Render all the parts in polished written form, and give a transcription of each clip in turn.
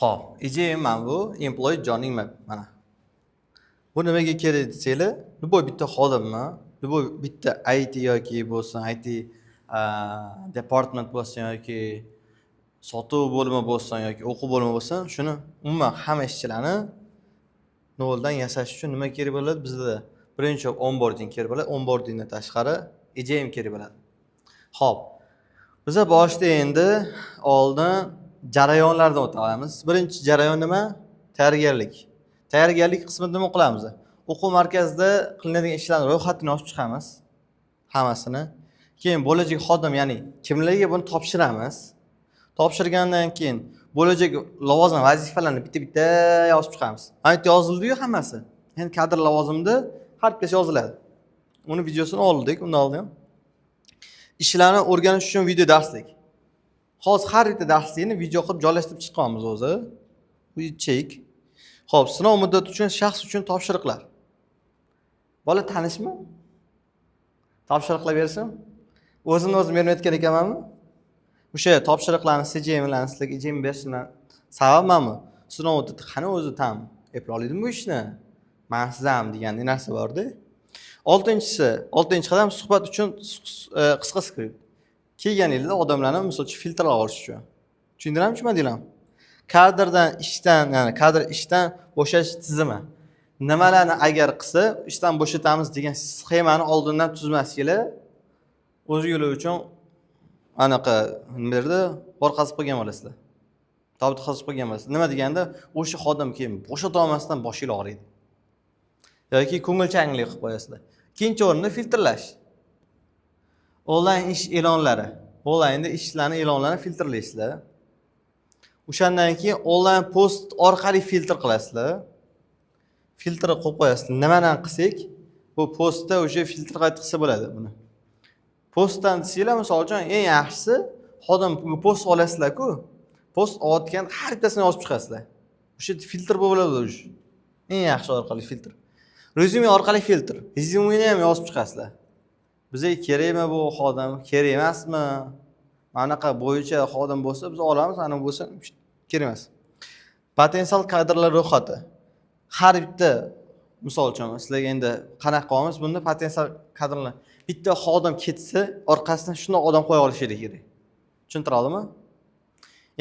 Xo'p, mana bu employee joining map mana. Bu nimaga kerak desanglar, любой bitta xodimni, любой bitta IT yoki bo'lsin, IT department bo'lsin yoki sotuv bo'limi bo'lsin yoki o'quv bo'limi bo'lsin, shuni umuman hamma ishchilarni noldan yasash uchun nima kerak bo'ladi? Bizda birinchi onboarding kerak bo'ladi. Onboardingdan tashqari EJM kerak bo'ladi. Xo'p. Biza boshda endi oldin jarayonlardan o'tamiz. Birinchi jarayon nima? Tayyorgarlik. Tayyorgarlik qismida nima qilamiz? O'quv markazida qilinadigan ishlarning ro'yxatini yozib chiqamiz. Hammasini. Keyin bo'lajak xodim, ya'ni kimlarga buni topshiramiz. Topshirgandan keyin bo'lajak lavozim vazifalarni bitta-bitta yozib chiqamiz. Ayt yozildi-yu hammasi. Endi kadr lavozimida har bittasi yoziladi. Uni videosini oldik, undan oldin. Ishlarni o'rganish uchun video darslik. Hozir har bitta darslikni video qilib joylashtirib chiqamiz o'zi. Bu chek. Xo'p, sinov muddati uchun shaxs uchun topshiriqlar. Bola tanishmi? Topshiriqlar bersin. O'zimni o'zim bermayotgan ekanmanmi? O'sha topshiriqlarni CJM bilan sizlarga EJM berishimdan sabab manmi? Sinov muddati qani o'zi tam eplay oladimi bu ishni? Men sizam degan narsa bor-da. 6-chi qadam suhbat uchun qisqa skript. Kelganingizda odamlarni misolchi filtrlab olish uchun. Tushundiramchi nima deyman? Kadr ishdan bo'shash tizimi. Nimalarni agar qilsa ishdan bo'shatamiz degan sxemani oldindan tuzmasanglar, o'z yo'li uchun anaqa nima derdi? Bor qazib qo'ygan bo'lasizlar. Tobut qazib qo'ygan bo'lasizlar. Nima deganda, o'sha xodim keyin bo'shata olmasdan boshingiz og'riydi. Yoki ko'ngilchanlik qilib qo'yasizlar. Ikkinchi o'rinda filtrlash. Onlayn ish e'lonlari. Onlaynda ishlarning e'lonlarini filtrlaysizlar. O'shandan keyin onlayn post orqali filtr qilasizlar. Filtr qo'yib qo'yasizlar. Nimadan qilsak, bu postda o'sha filtr qayta qilsa bo'ladi buni. Postdan desanglar, misol uchun eng yaxshisi xodim post olasizlar-ku. Post olayotgan har bittasini yozib chiqasizlar. O'sha filtr bo'ladi o'sha. Eng yaxshi orqali filtr. Rezyume orqali filtr. Rezyumeni ham yozib chiqasizlar. Bizga kerakmi bu xodim, kerak emasmi? Anaqa bo'yicha xodim bo'lsa biz olamiz, ana bo'lsa kerak emas. Potensial kadrlar ro'yxati. Har bitta misol uchun sizlarga endi qanaqa qilamiz? Bunda potensial kadrlar bitta xodim ketsa, orqasidan shunday odam qo'ya olishingiz kerak. Tushuntira oldimmi?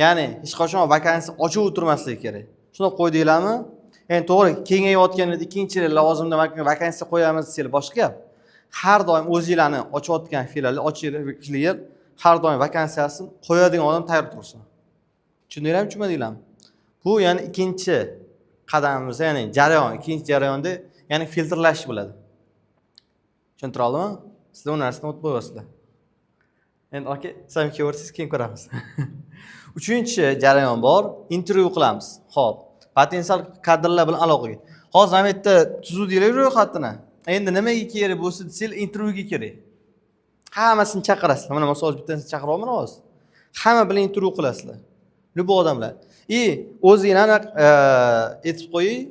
Ya'ni hech qachon vakansiya ochib o'tirmasligi kerak. Shuni qo'ydinglarmi? Endi to'g'ri, kengayotganida ikkinchi lavozimda vakansiya qo'yamiz desanglar boshqa gap. Har doim o'zingizlarni ochayotgan filial har doim vakansiyasini qo'yadigan odam tayyor tursin. Tushundinglarmi, tushunmadinglarmi? Bu ya'ni ikkinchi qadamimiz, ya'ni jarayon, ikkinchi jarayonda ya'ni filtrlash bo'ladi. Tushuntira oldimmi? Sizlar bu narsani o'tib qo'yasizlar. Endi aka, sam ko'rsangiz keyin ko'ramiz. Uchinchi jarayon bor, intervyu qilamiz. Xo'p, potensial kadrlar bilan aloqaga. Hozir ham yerda tuzuvdinglar ro'yxatini. Endi nimaga kerak bo'lsa desanglar, intervyuga kerak. Hammasini chaqirasizlar. Mana misol bittasini chaqiryapman hozir. Hamma bilan intervyu qilasizlar. Любой odamlar. O'zinglarni aytib qo'ying,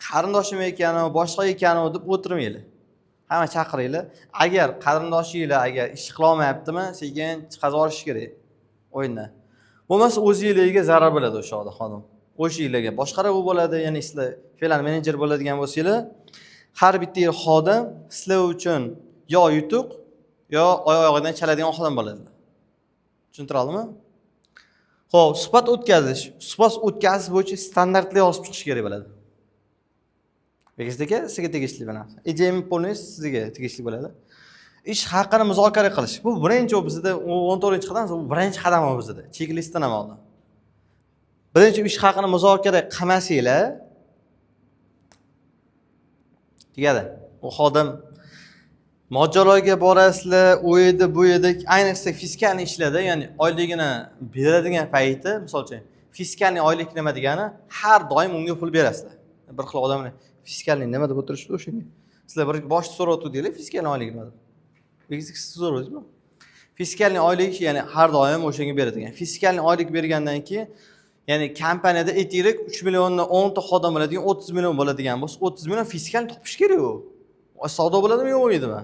qarindoshim ekani, boshqa ekani deb o'tirmanglar. Hamma chaqiringlar. Agar qarindoshinglar agar ish qila olmayaptimi, sekin chiqazib olish kerak o'yindan. Bo'lmasa o'zingizlarga zarar bo'ladi o'sha xodim. O'shingizlarga boshqaruv bo'ladi, ya'ni sizlar fe'lan menejer bo'ladigan bo'lsanglar, har bitta xodim sizlar uchun yo yutuq, yo oyog'idan chaladigan xodim bo'ladi. Tushuntira oldimmi? Xo'p, suhbat o'tkazish. Suhbat o'tkazish bo'yicha standartlar yozib chiqish kerak bo'ladi. Begizdagi sizga tegishli bo'ladi. EJM polnis sizga tegishli bo'ladi. Ish haqini muzokara qilish. Bu birinchi bizda 14-qadam, bu birinchi qadam bizda. Chek-listdan ham oldin. Birinchi ish haqini muzokara qilmasanglar, tegadi. U xodim mojaroga borasizlar, u yerda bu yerda ayniqsa fiskalniy ishlarda, ya'ni oyligini beradigan payti, masalan, fiskalniy oylik nima degani, har doim unga pul berasizlar. Bir xil odamlar fiskalniy nima deb o'tirishdi o'shanga. Sizlar bir boshda so'rayotdinglar, fiskalniy oylik nima deb. Siz so'raysizmi? Fiskalniy oylik, ya'ni har doim o'shanga beradigan. Fiskalniy oylik bergandan keyin, ya'ni kompaniyada aytaylik 3 milliondan 10 ta xodim bo'ladigan 30 million bo'ladigan bo'lsa, 30 million fiskalni topish kerak u. Savdo bo'ladimi, yo'qmi?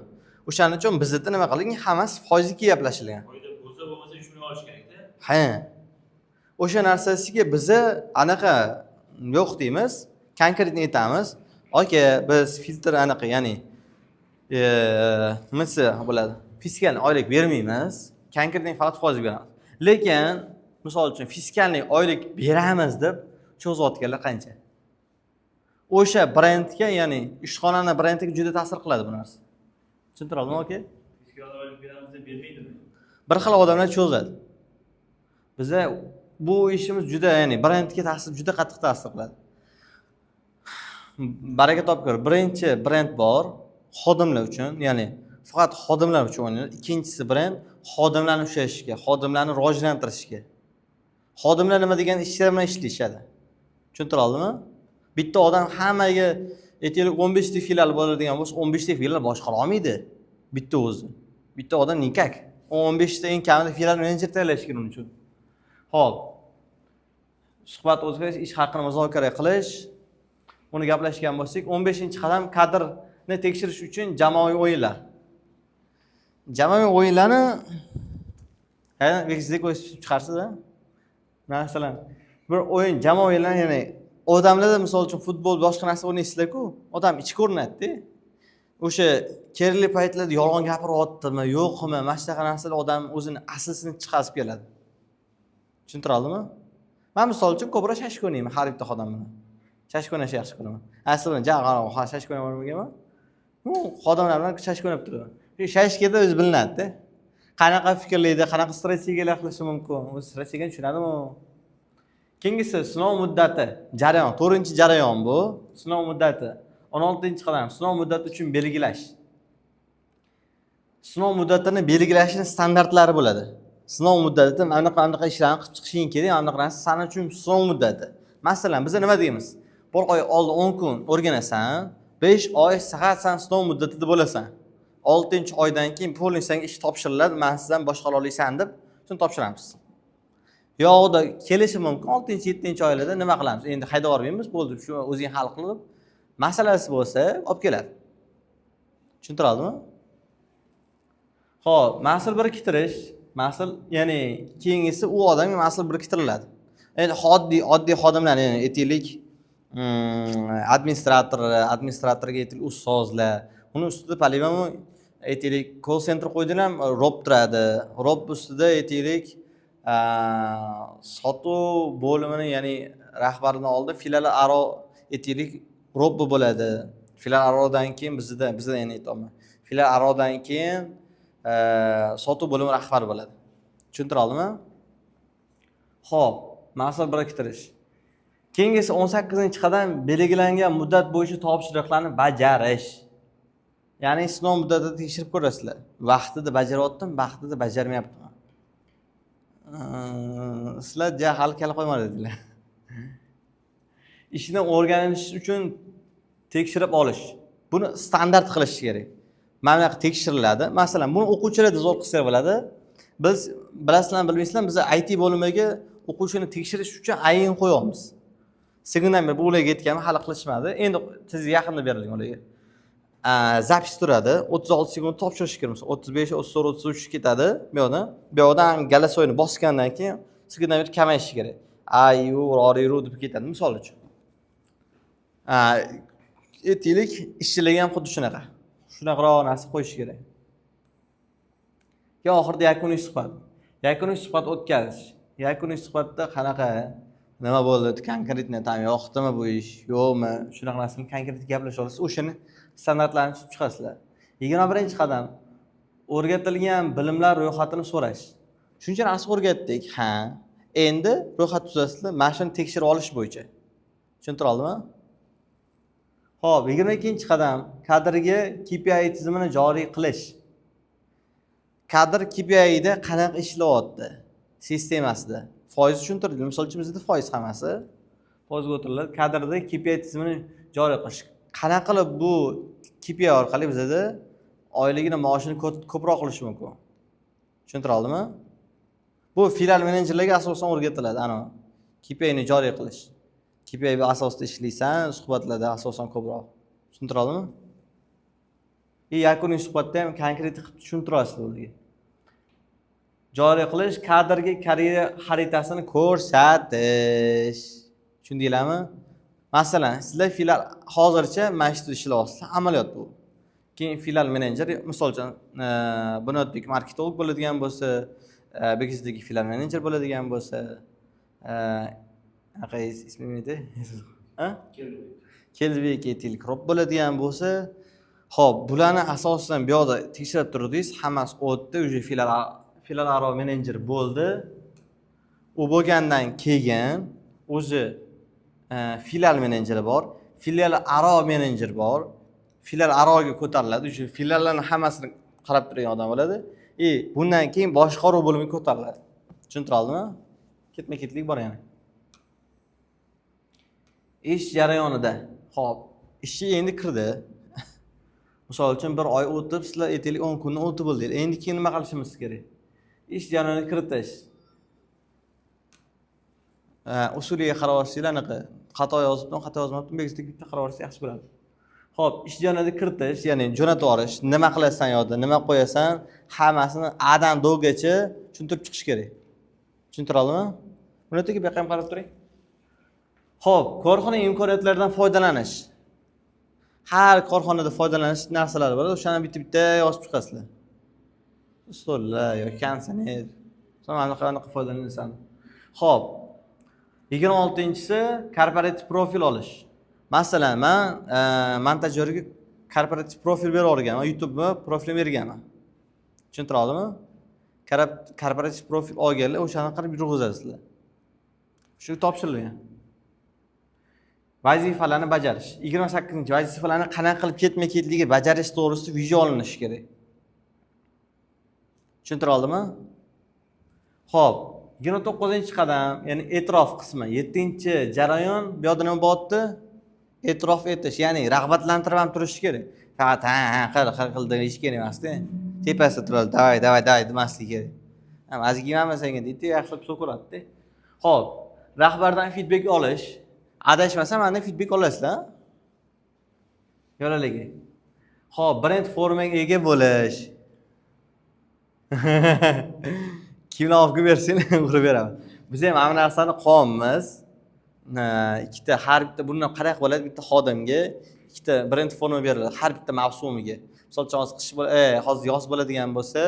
O'shaning uchun bizda nima qiling, hammasi foizga gaplashilgan. Foyda bo'lsa bo'lmasa 3 million olish kerak-da. Ha. O'sha narsasiga biza anaqa yo'q deymiz, konkretni aytamiz. Aka, biz filtr anaqa, ya'ni nimasi bo'ladi? Fiskalni oylik bermaymiz, konkretni faqat foiz beramiz. Lekin, misol uchun fiskalni oylik beramiz deb cho'zayotganlar qancha? O'sha brendga, ya'ni ishxonani brendiga juda ta'sir qiladi bu narsa. Tushuntirdingmi aka? Fiskalni oylik beramiz deb bermaydimi? Bir xil odamlar cho'zadi. Biza bu ishimiz juda, ya'ni brendga ta'sir, juda qattiq ta'sir qiladi. Baraka topkor. Birinchi brend bor xodimlar uchun, ya'ni faqat xodimlar uchun o'ynaladi. Ikkinchisi brend xodimlarni ushlashga, xodimlarni rivojlantirishga. Xodimlar nima degan ishlar bilan ishlashadi. Tushuntira oldimmi? Bitta odam hammaga aytaylik 15 ta filial bo'ladigan bo'lsa, 15 ta filial boshqara olmaydi. Bitta o'zi. Bitta odam nikak. 15 ta eng kamida filial menejer tayyorlash kerak uchun. Xo'p. Suhbat o'zgarish, ish haqini muzokara qilish, uni gaplashgan bo'lsak, 15-qadam kadrni tekshirish uchun jamoaviy o'yinlar. Jamoaviy o'yinlarni vekzidek qo'yib chiqarsiz-a? Masalan, bir o'yin jamoaviy, ya'ni odamlarda misol uchun futbol boshqa narsa o'ynaysizlar-ku, odam ichi ko'rinadi-da. O'sha kerakli paytlarda yolg'on gapiryaptimi, yo'qmi, mana shunaqa narsalar odam o'zini aslini chiqarib keladi. Tushuntira oldimmi? Men misol uchun ko'proq shashka o'ynayman har bitta xodam bilan. Shashka o'ynashni yaxshi ko'raman. Aslida jag'aro shashka o'ynamaganman. Xodimlar bilan shashka o'ynab turaman. Shu shashkada o'zi bilinadi-da. Qanaqa fikrlaydi, qanaqa strategiyalar qilishi mumkin, o'zi strategiyani tushunadimi? Keyingisi sinov muddati, jarayon, 4-jarayon bu. Sinov muddati 16-qadam, sinov muddati uchun belgilash. Sinov muddatini belgilashning standartlari bo'ladi. Sinov muddati anaqa ishlarni qilib chiqishing kerak, anaqa narsa sana uchun sinov muddati. Masalan, biz nima deymiz? 1 oy oldin 10 kun o'rganasan, 5 oy faqat sen sinov muddatida bo'lasan. 6-oydan keyin polni senga ish topshiriladi, men sizdan boshqara olasan deb shuni topshiramiz. Yo'qda kelishi mumkin 6-7-oylarda nima qilamiz? Endi haydab yubormaymiz, bo'ldi, shu o'zing hal qilib masalasi bo'lsa olib keladi. Tushuntira oldimmi? Xo'p, mas'ul birіктirish, mas'ul, ya'ni keyingisi u odamga mas'ul biriktiriladi. Endi oddiy xodimlar, ya'ni aytaylik, administratorga aytaylik ustozlar, uni ustida по-любому aytaylik call center qo'ydilar, rob turadi. Rob ustida aytaylik sotuv bo'limini, ya'ni rahbarini oldi, filial aro aytaylik rob bo'ladi. Filial arodan keyin bizda ya'ni aytaman. Filial arodan keyin sotuv bo'limi rahbari bo'ladi. Tushuntira oldimmi? Xo'p, mas'ul biriktirish. Keyingisi 18-qadam belgilangan muddat bo'yicha topshiriqlarni bajarish. Ya'ni sinov muddatida tekshirib ko'rasizlar. Vaqtida bajaryaptim, vaqtida bajarmayaptimi? Sizlar hal qila qo'ymadinglar. Ishni o'rganish uchun tekshirib olish. Buni standart qilish kerak. Mana bu tekshiriladi. Masalan, buni o'quvchilar zo'r qilsa bo'ladi. Biz bilasizlar, bilmaysizlar, biz IT bo'limiga o'quvchini tekshirish uchun ayin qo'yamiz. Segundan beri bu ularga yetganmi, hali qilishmadi. Endi siz yaqinda beriling ularga. Zapis turadi, 36 sekund topshirish kerak. 35, 34, 33 ketadi. Bu yoqdan galasoyni bosgandan keyin sekundan beri kamayishi kerak. Ayuru deb ketadi, misol uchun. Aytaylik, ishchilarga ham xuddi shunaqa. Shunaqaroq narsa qo'yish kerak. Yo, oxirida yakuniy suhbat. Yakuniy suhbat o'tkazish. Yakuniy suhbatda qanaqa, nima bo'ldi, konkretni tam yoqdimi bu ish, yo'qmi, shunaqa narsani konkret gaplasha olasiz. O'shani standartlarini tuzib chiqasizlar. 21-qadam o'rgatilgan bilimlar ro'yxatini so'rash. Shuncha narsa o'rgatdik, ha. Endi ro'yxat tuzasizlar, mana shuni tekshirib olish bo'yicha. Tushuntira oldimmi? Xo'p, 22-qadam kadrga KPI tizimini joriy qilish. Kadr KPI'da qanaqa ishlayapti sistemasida? Foiz tushuntirildi. Misol uchun bizda foiz hammasi foizga o'tiriladi. Kadrda KPI tizimini joriy qilish. Qanaqa qilib bu KPI orqali bizda oyligini, maoshini ko'proq qilish mumkin? Tushuntira oldimmi? Bu filial menejerlarga asosan o'rgatiladi, ana KPI ni joriy qilish. KPI asosida ishlaysan, suhbatlarda asosan ko'proq. Tushuntira oldimmi? Yakuniy suhbatda ham konkret qilib tushuntirasizlar ularga. Joriy qilish kadrga karyera xaritasini ko'rsatish. Tushundinglarmi? Masalan, sizlar filial hozircha mana shu ishlayapsizlar, amaliyot bu. Keyin filial menejer, misol uchun, Bunyodbek marketolog bo'ladigan bo'lsa, Bekizdagi filial menejer bo'ladigan bo'lsa, aqaysiz ismi nima edi? Ha? Kelbek Telekrop bo'ladigan bo'lsa, xo'p, bularni asosan bu yerda tekshirib turdingiz, hammasi o'tdi, uje filial aro menejer bo'ldi. U bo'lgandan keyin o'zi filial menejeri bor, filial aro menejer bor. Filial aroga ko'tariladi, o'sha filiallarning hammasini qarab turgan odam bo'ladi. Bundan keyin boshqaruv bo'limiga ko'tariladi. Tushuntirdingmi? Ketma-ketlik bor yana. Ish jarayonida, xo'p, ishchi endi kirdi. Misol uchun bir oy o'tib, sizlar aytaylik 10 kunni o'tib bo'ldinglar. Endi keyin nima qilishimiz kerak? Ish jarayoniga kiritish. Usuliga qarab olsanglar, anaqa xato yozibman, xato yozmabman, begisdek bitta qarab olsa yaxshi bo'ladi. Xo'p, ish jarayoniga kiritish, ya'ni jo'natib yuborish, nima qilasan yo'da, nima qo'yasan, hammasini Adan do'gacha tushuntirib chiqish kerak. Tushuntirdingmi? Buni bu yoqqa ham qarab turing. Xo'p, korxona imkoniyatlaridan foydalanish. Har korxonada foydalanish narsalari bor, o'shani bitta-bitta yozib chiqasizlar. Stollar yoki kondisioner. Mana qanaqa foydalanasan. Xo'p. 26-si korporativ profil olish. Masalan, men montajyorga korporativ profil berib o'rganman, YouTube'ga profil berganman. Tushuntirdingmi? Korporativ profil olganlar o'shani qilib yurg'izasizlar. Shu topshirilgan. Vazifalarni bajarish. 28-chi vazifalarni qanaqa qilib ketma-ketligi bajarish to'g'risida video olinishi kerak. Tushuntirdingmi? Xo'p, 29-chi qadam, ya'ni e'tirof qismi. 7-chi jarayon bu yerda nima bo'lyapti? E'tirof etish, ya'ni rag'batlantirib ham turish kerak. Faqat qil deyish kerak emas-da. Tepasida turadi, davay demaslik kerak. Ham azgimanmi senga deydi, yaxshilab so'kuradi-da. Xo'p, rahbardan feedback olish. Adashmasam, menda feedback olasizlar. Yo'laligi. Xo'p, brend formaga ega bo'lish. Kimlar olib bersin, urib beraman. Biz ham mana narsani qonmiz. Ikkita har bitta bundan qanaqa bo'ladi, bitta xodimga ikkita brend forma beriladi har bitta mavsumiga. Misol uchun hozir yoz bo'ladigan bo'lsa,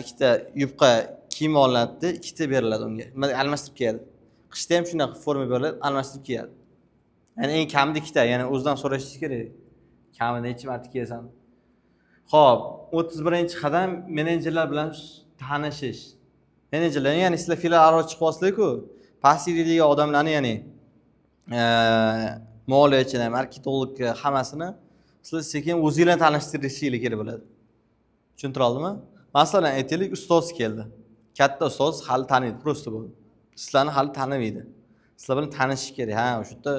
ikkita yubqa kiyim olinadi, ikkita beriladi unga. Almashtirib kiyadi. Qishda ham shunday forma beriladi, almashtirib kiyadi. Ya'ni eng kamida ikkita, ya'ni o'zidan so'rashingiz kerak. Kamida necha marta kiyasan? Xo'p, 31-qadam menejerlar bilan tanishish. Menejerlar, ya'ni sizlar filial aro chiqyapsizlar-ku, passivdagi odamlarni, ya'ni moliyachi, marketolog hammasini sizlar sekin o'zingizlar tanishtirishingiz kerak bo'ladi. Tushuntirdingmi? Masalan, aytaylik, ustoz keldi. Katta ustoz hali taniydi, prosta bo'ldi. Sizlarni hali tanimaydi. Sizlar bilan tanishish kerak. Ha, o'sha yerda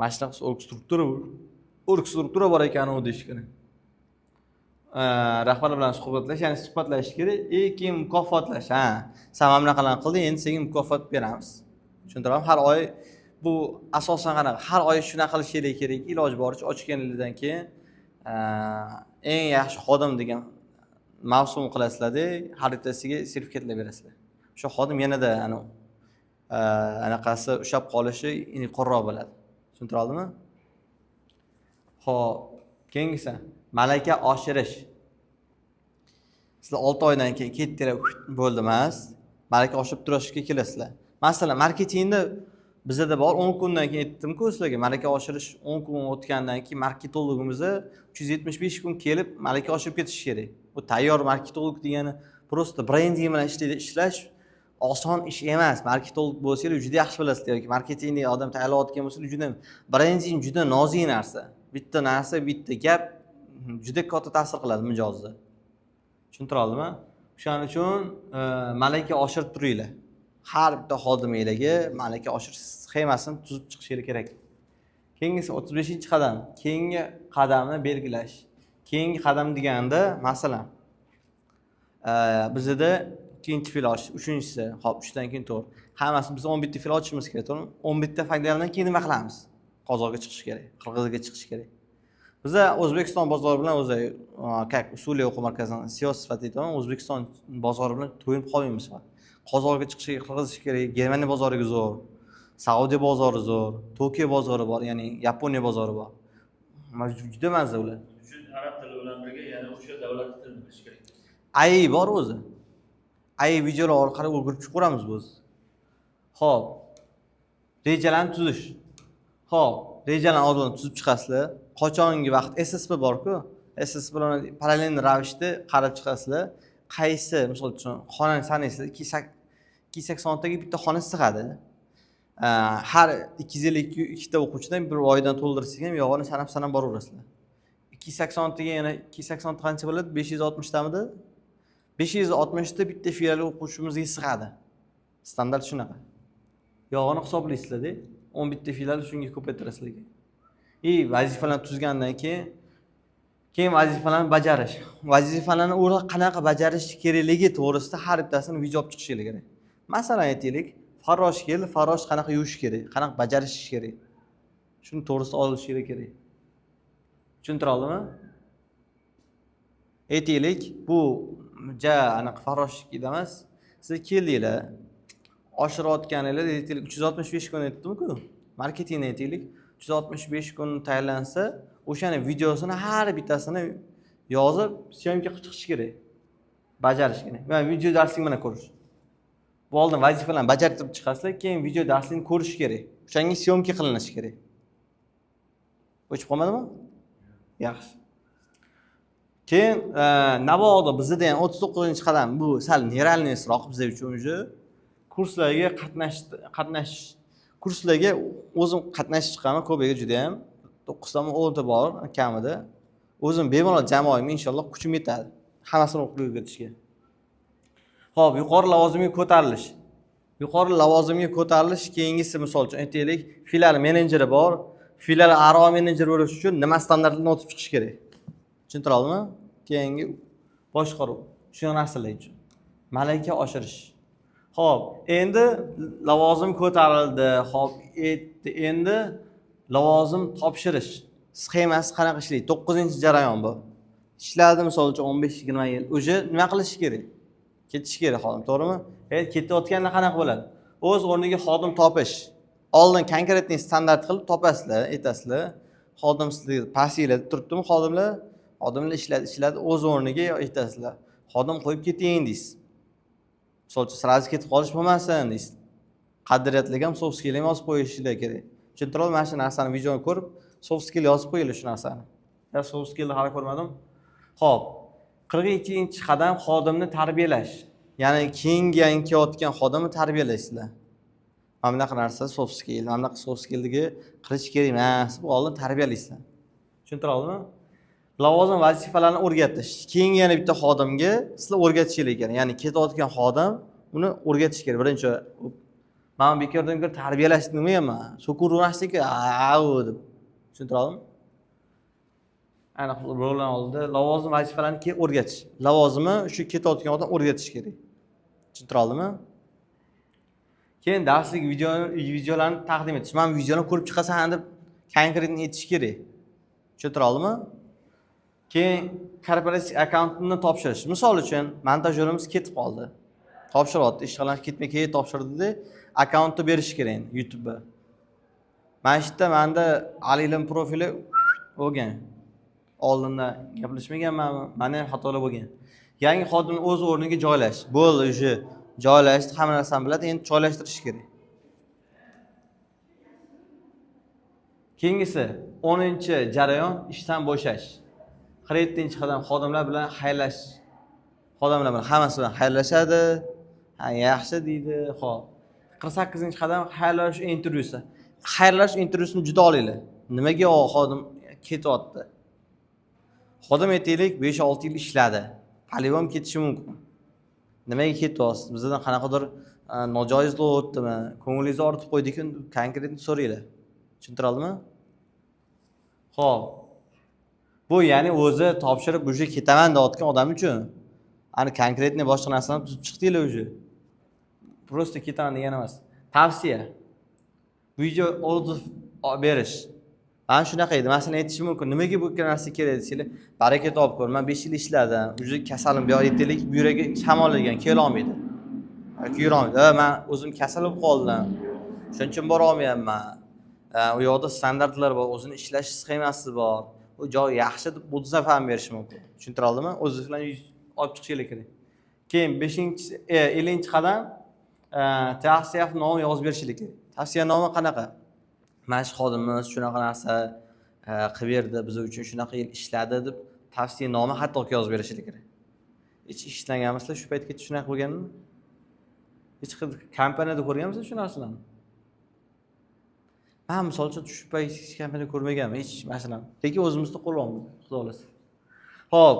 mashnaqa org struktura bor ekan u deyish kerak. Rahbar bilan suhbatlash, ya'ni suhbatlashish kerak, keyin mukofotlash. Ha, sen mana bunaqa qilding, endi senga mukofot beramiz. Tushuntiramizmi? Har oy bu asosan qanaqa? Har oy shunaqa qilish kerak, iloji boricha ochganingizdan keyin eng yaxshi xodim degan mavsum qilasizlar-da, xaritasiga sertifikatlar berasizlar. O'sha xodim yanada anaqasi ushab qolishi qo'rroq bo'ladi. Tushuntirdingmi? Xo'p, keyingisi malaka oshirish. Sizlar 6 oydan keyin ketdilar, bo'ldi emas. Malaka oshirib turishga kelasizlar. Masalan, marketingda bizda bor 10 kundan keyin aytdim-ku sizlarga, malaka oshirish 10 kun o'tgandan keyin marketologimiz 375 kun kelib malaka oshirib ketish kerak. Bu tayyor marketolog degani prosta brending bilan ishlash oson ish emas. Marketolog bo'lsangiz juda yaxshi bilasizlar yoki marketingni odam tayyorlayotgan bo'lsangiz juda brending juda nozik narsa. Bitta narsa, bitta gap juda katta ta'sir qiladi mijozda. Tushuntirdingmi? Shuning uchun malaka oshirib turinglar. Har bitta xodimingizga malaka oshirish sxemasini tuzib chiqishingiz kerak. Keyingisi 35-qadam. Keyingi qadamni belgilash. Keyingi qadam deganda, masalan, bizda ikkinchi fil ochish, 3-si, hop, 3dan keyin to'g'ri. Hammasi biz 11 ta fil ochishimiz kerak, to'g'rimi? 11 ta faktlardan keyin nima qilamiz? Qozog'ga chiqish kerak, qirg'izga chiqish kerak. Biza O'zbekiston bozori bilan o'zi как usuliy o'quv markazidan CEO sifatida aytaman, O'zbekiston bozori bilan to'yinib qolmaymiz. Qozog'ga chiqishga qirg'izish kerak, Germaniya bozoriga zo'r, Saudiya bozori zo'r, Tokio bozori bor, ya'ni Yaponiya bozori bor. Juda mazza ular. Uchun arab tili bilan birga yana o'sha davlat tilini bilish kerak. AI bor o'zi. AI videolar orqali o'rganib chiqaramiz biz. Xo'p. Rejalarni tuzish. Xo'p, rejalarni oldin tuzib chiqasizlar. Qachongi vaqt SSP bor-ku, SSP bilan parallel ravishda qarab chiqasizlar. Qaysi, misol uchun, xonani sanaysizlar, 280 taga bitta xona sig'adi. Har 252 ta o'quvchidan bir oydan to'ldirsak ham yog'ini sanab boraverasizlar. 280 taga yana 280 ta qancha bo'ladi? 560 tamidi? 560 ta bitta filial o'quvchimizga sig'adi. Standart shunaqa. Yog'ini hisoblaysizlar-da, 11 ta filial shunga ko'paytirasizlar. Vazifalarni tuzgandan keyin vazifalarni bajarish. Vazifalarni qanaqa bajarish kerakligi to'g'risida har bittasini video olib chiqishingiz kerak. Masalan, aytaylik, farrosh keldi, farrosh qanaqa yuvish kerak, qanaqa bajarish kerak. Shuni to'g'risida olishingiz kerak. Tushuntira oldimmi? Aytaylik, bu anaqa farroshlikda emas. Siz keldinglar, oshirayotganingiz aytaylik 365 kun aytdim-ku. Marketingni aytaylik 365 kun tayyorlansa, o'shani videosini har bittasini yozib, syomka qilib chiqish kerak. Bajarish kerak. Mana video darslik mana ko'rish. Bu oldin vazifalarni bajarib chiqasizlar, keyin video darslikni ko'rish kerak. O'shanga syomka qilinishi kerak. O'chib qolmadimi? Yaxshi. Keyin Navoda bizda ham 39-qadam bu sal neralniysroq bizlar uchun kurslarga qatnash kurslarga o'zim qatnashib chiqaman, ko'piga juda ham 9 ta 10 ta bor kamida. O'zim bemalol jamoamga inshaalloh kuchim yetadi. Hammasini o'qib o'rgatishga. Xo'p, yuqori lavozimga ko'tarilish. Yuqori lavozimga ko'tarilish keyingisi misol uchun aytaylik, filial menejeri bor. Filial a'lo menejer bo'lish uchun nima standartlarni o'tib chiqish kerak? Tushuntira oldimmi? Keyingi boshqaruv. Shu narsalar uchun. Malaka oshirish. Xo'p, endi lavozim ko'tarildi. Xo'p, endi lavozim topshirish sxemasi qanaqa ishlaydi? 9-jarayon bu. Ishladi misol uchun 15-20 yil. O'sha nima qilish kerak? Ketish kerak xodim, to'g'rimi? Ketayotganda qanaqa bo'ladi? O'z o'rniga xodim topish. Oldin konkretniy standart qilib topasizlar, aytasizlar. Xodim sizga pasiylar turibdimi xodimlar? Xodimlar ishladi, o'z o'rniga aytasizlar. Xodim qo'yib keting deysiz. Misol uchun sirazi ketib qolish bo'lmasin deysiz. Qadriyatlarga ham soft skill ham yozib qo'yishinglar kerak. Tushuntirib, mana shu narsani videoni ko'rib, soft skill yozib qo'yinglar shu narsani. Ya soft skillni hali ko'rmadim. Xo'p, 42-qadam xodimni tarbiyalash. Ya'ni keyingi kelayotgan xodimni tarbiyalaysizlar. Mana bunaqa narsa soft skill, mana bunaqa soft skillga qilish kerak emas. Bu oldin tarbiyalaysizlar. Tushuntira oldimmi? Lavozim vazifalarni o'rgatish. Keyingi yana bitta xodimga sizlar o'rgatishingiz kerak. Ya'ni ketayotgan xodim uni o'rgatish kerak. Birinchi mana bekordan ko'ra tarbiyalash nima? So'kurmaslik, deb. Tushuntira oldimmi? Ana roldan oldida lavozim vazifalarini keyin o'rgatish. Lavozimi shu ketayotgan odam o'rgatish kerak. Tushuntira oldimmi? Keyin darslik videolarni taqdim etish. Men videoni ko'rib chiqasan deb konkretni aytish kerak. Tushuntira oldimmi? Keyin korporativ akkauntni topshirish. Misol uchun, montajyorimiz ketib qoldi. Topshiryapti, ishg'alar ketmay keyin topshirdi-da, akkauntni berish kerak YouTube'ga. Mana shu yerda menda Alilim profili bo'lgan. Oldindan gaplashmaganmanmi? Mana ham xatolar bo'lgan. Yangi xodimni o'z o'rniga joylash. Bo'ldi, o'sha joylashdi, hamma narsani biladi, endi joylashtirish kerak. Keyingisi 10-jarayon ishdan bo'shash. 47-qadam xodimlar bilan xayrlash. Xodimlar bilan hammasi bilan xayrlashadi. Ha, yaxshi deydi. Xo'p. 48-qadam xayrlash intervyusi. Xayrlash intervyusini juda olinglar. Nimaga xodim ketyapti? Xodim aytaylik 5-6 yil ishladi. Palivon ketishi mumkin. Nimaga ketyapsiz? Bizdan qanaqadir nojoizlik o'tdimi? Ko'nglingizni ortib qo'ydikmi? Konkretni so'ranglar. Tushuntira oldimmi? Xo'p. Bu ya'ni o'zi topshirib o'sha ketaman deyotgan odam uchun. Ani konkretni boshqa narsalarni tuzib chiqdinglar o'sha. Prosta ketaman degan emas. Tavsiya. Video odziv berish. Ana shunaqa edi. Masalan, aytishim mumkin. Nimaga bu narsa kerak desanglar, baraka topib ko'r. Men 5 yil ishladim. Uje kasalim bu yoq yetaylik, bu yuraga shamollagan, kela olmaydi. Yoki yura olmaydi. Men o'zim kasal bo'lib qoldim. Shuning uchun bora olmayapman. U yoqda standartlar bor, o'zini ishlash sxemasi bor. U joy yaxshi deb o'zingizdan ham berish mumkin. Tushuntira oldimmi? O'zingiz bilan olib chiqishingiz kerak. Keyin 50-qadam tavsiya nomi yozib berishingiz kerak. Tavsiya nomi qanaqa? Mana shu xodimimiz shunaqa narsa qilib berdi, biz uchun shunaqa yil ishladi deb tavsiya nomi hatto yozib berishingiz kerak. Hech ishlaganmisizlar shu paytgacha shunaqa bo'lganmi? Hech kompaniyada ko'rganmisiz shu narsalarni? Men misol uchun shu payt hech kompaniyada ko'rmaganman, hech mashalan. Lekin o'zimizda qo'llaymiz, xudo xolasa. Xo'p,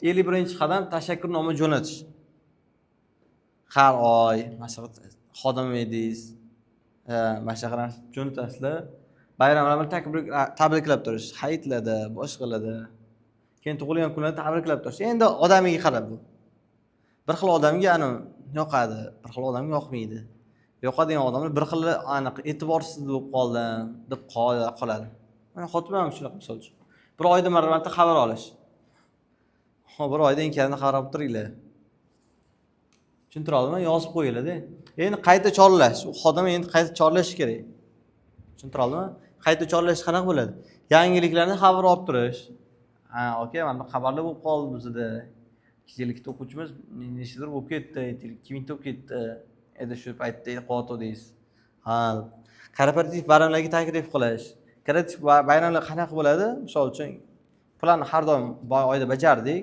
51-qadam tashakkurnoma jo'natish. Har oy, masalan, xodim edingiz, mashaqalar jo'natasizlar. Bayramlar bilan tabriklab turish, hayitlarda, boshqalarda. Keyin tug'ilgan kunlarda tabriklab turish. Endi odamiga qarab bu. Bir xil odamga ani yoqadi, bir xil odamga yoqmaydi. Yoqadigan odamlar bir xil aniq e'tiborsiz bo'lib qoldim deb qoladi. Mana xotinim ham shunaqa misol uchun. Bir oyda marta xabar olish. Bir oydan keyin xabar olib turinglar. Tushuntira oldimmi? Yozib qo'yinglar-da. Endi qayta chorlash. U xodim endi qayta chorlash kerak. Tushuntira oldimmi? Qayta chorlash qanaqa bo'ladi? Yangiliklarni xabar olib turish. Okey, mana xabarlar bo'lib qoldi bizda. 2-yillik o'quvchimiz neshidir bo'lib ketdi, 2 mingta bo'lib ketdi. Endi shu paytda qo'yatdingiz. Korporativ bayramlarga taklif qilish. Korporativ bayramlar qanaqa bo'ladi? Misol uchun planni har doim oyda bajardik.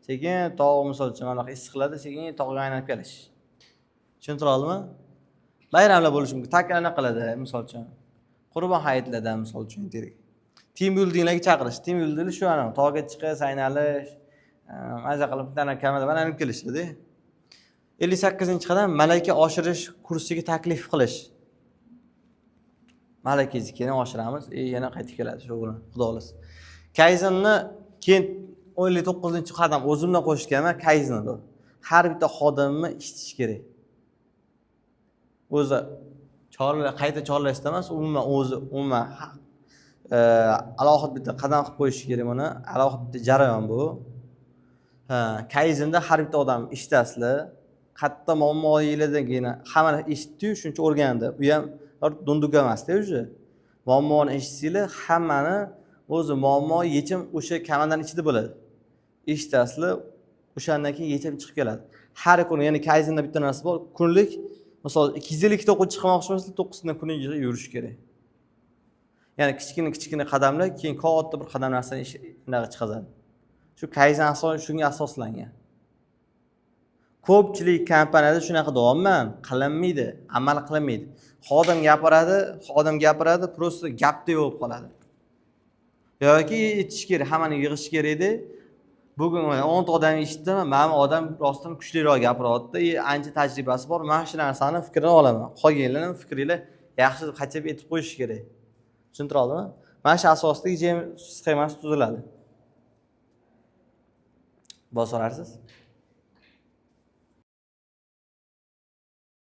Sekin tog' misol uchun mana issiqlarda sekin tog'ga aylanib kelish. Tushuntira oldimmi? Bayramlar bo'lishi mumkin. Taklif qiladi misol uchun. Qurbon hayitlardan misol uchun aytaylik. Team buildinglarga chaqirish. Team building shu ana tog'ga chiqish, aynalish, maza qilib bittadan kamida aylanib kelishdi. 58-qadam malaka oshirish kursiga taklif qilish. Malakangizni keyin oshiramiz, yana qaytib keladi shu bilan, xudo xolasa. Kaizenni keyin 59-qadam o'zimdan qo'shganman Kaizenni. Har bitta xodimni eshitish kerak. O'zi qayta chorlashda emas, umuman alohida bitta qadam qilib qo'yish kerak buni. Alohida bitta jarayon bu. Kaizenda har bitta odam eshitasizlar. Qatta muammolardan hamma eshitdi-yu, shuncha o'rgandi. U ham dunduq emas-da o'zi. Muammoni eshitsanglar, hammani o'zi muammo yechim o'sha komandaning ichida bo'ladi. Eshitasizlar, o'shandan keyin yechim chiqib keladi. Har kuni, ya'ni Kaizenda bitta narsa bor, kunlik, misol 250 ta o'quvchi chiqmoqchi bo'lsa, 9 ta kuniga yurish kerak. Ya'ni kichkina qadamlar, keyin katta bir qadam narsani chiqazadi. Shu Kaizen asosan shunga asoslangan. Ko'pchilik kompaniyada shunaqa davomman qilinmaydi, amal qilinmaydi. Xodim gapiradi, prosta gapda bo'lib qoladi. Yoki aytish kerak, hammani yig'ish kerak edi. Bugun 10 ta odam eshitdim, men odam rostdan kuchliroq gapiryapti, ancha tajribasi bor. Men shu narsani fikrini olaman. Qolganlarning fikringlar yaxshi deb qachab aytib qo'yish kerak. Tushuntira oldimmi? Mana shu asosda sxemasi tuziladi. Bosorarsiz?